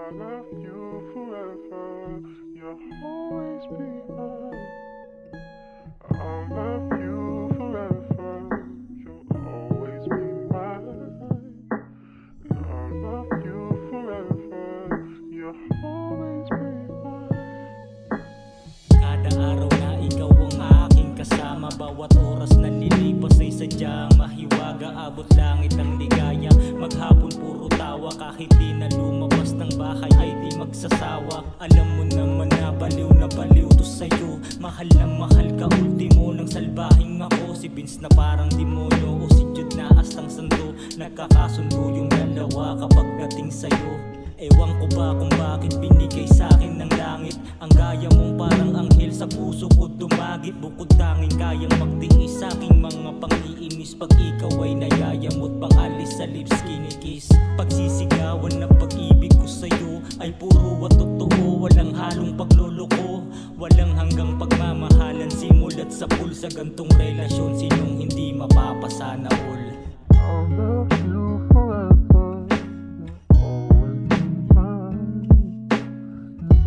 I love you forever. You'll always be mine. I'll love you forever. You'll always be mine. I'll love you forever. You'll always be mine. Kada araw na ikaw ang aking kasama, bawat oras na lilipas ay sadyang mahiwaga. Abot langit ang ligaya, maghapon puro tawa. Kahit di na lumabas ng bahay ay di magsasawa. Alam mo naman na baliw to sa'yo. Mahal na mahal ka, ultimo ng salbahing ako. Si Vince na parang demonyo o si Jude na astang santo. Nagkakasundo yung dalawa kapag dating sa'yo. Ewan ko ba kung bakit binigay sa'kin ng langit. Ang gaya mong parang anghel sa puso ko dumagit. Bukod tanging kayang magtiis sa'king mga pang-iinis. Pag ikaw ay nayayamot, pang-alis sa lips kinikis. Pagsisigawan na pag-ibig ko sa'yo ay puro at totoo. Walang halong pagluloko, walang hanggang pagmamahalan. Simulat sa pool sa gantong relasyon, sinong hindi mapapasana all. I'll love you forever.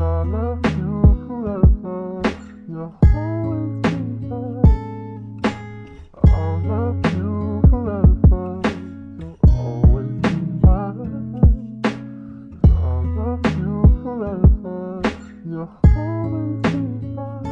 I love you forever. You'll always be mine. I'll love you forever. You'll always be mine. I'll love you forever. You'll always be mine.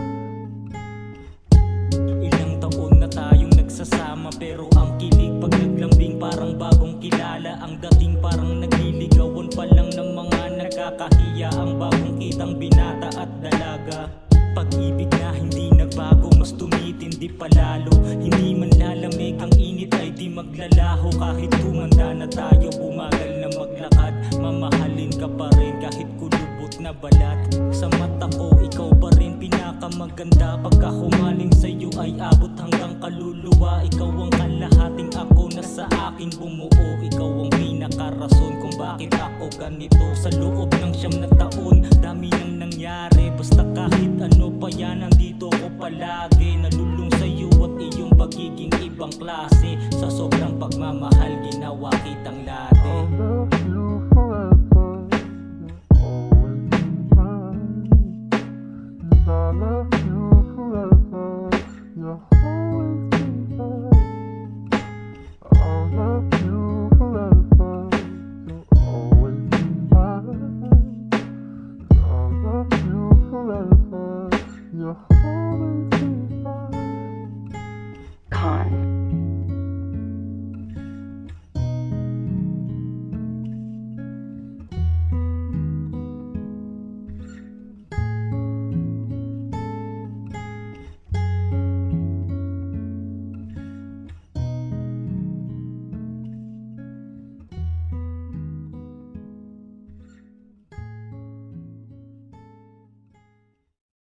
Ilang taon na tayong nagsasama, pero ang kilig pag naglambing parang bagong kilala. Ang dating parang nagliligawan pa lang ng mga nakakahiya. Ang bagong kitang binata at dalaga. Pag-ibig na hindi nagbago, mas tumitindi palalo. Hindi man lalamig ang init ay di maglalaho. Kahit tumanda na tayo, bumagal na maglakad. Mamahalin ka pa rin kahit kulubot na balat. Sa mata ko, ikaw pa rin pinakamaganda. Pagka humaling sa'yo ay abot hanggang kaluluwa. Ikaw ang kalahating ako na sa akin bumuo. Ikaw ang pinakarason kung bakit ako ganito. Sa loob ng 9 na taon, dami nang nangyari. Basta kahit ano pa yan, nandito ko palagi. Nalulung sa'yo at iyong pagiging ibang klase. Sa sobrang pagmamahal, ginawa kitang late.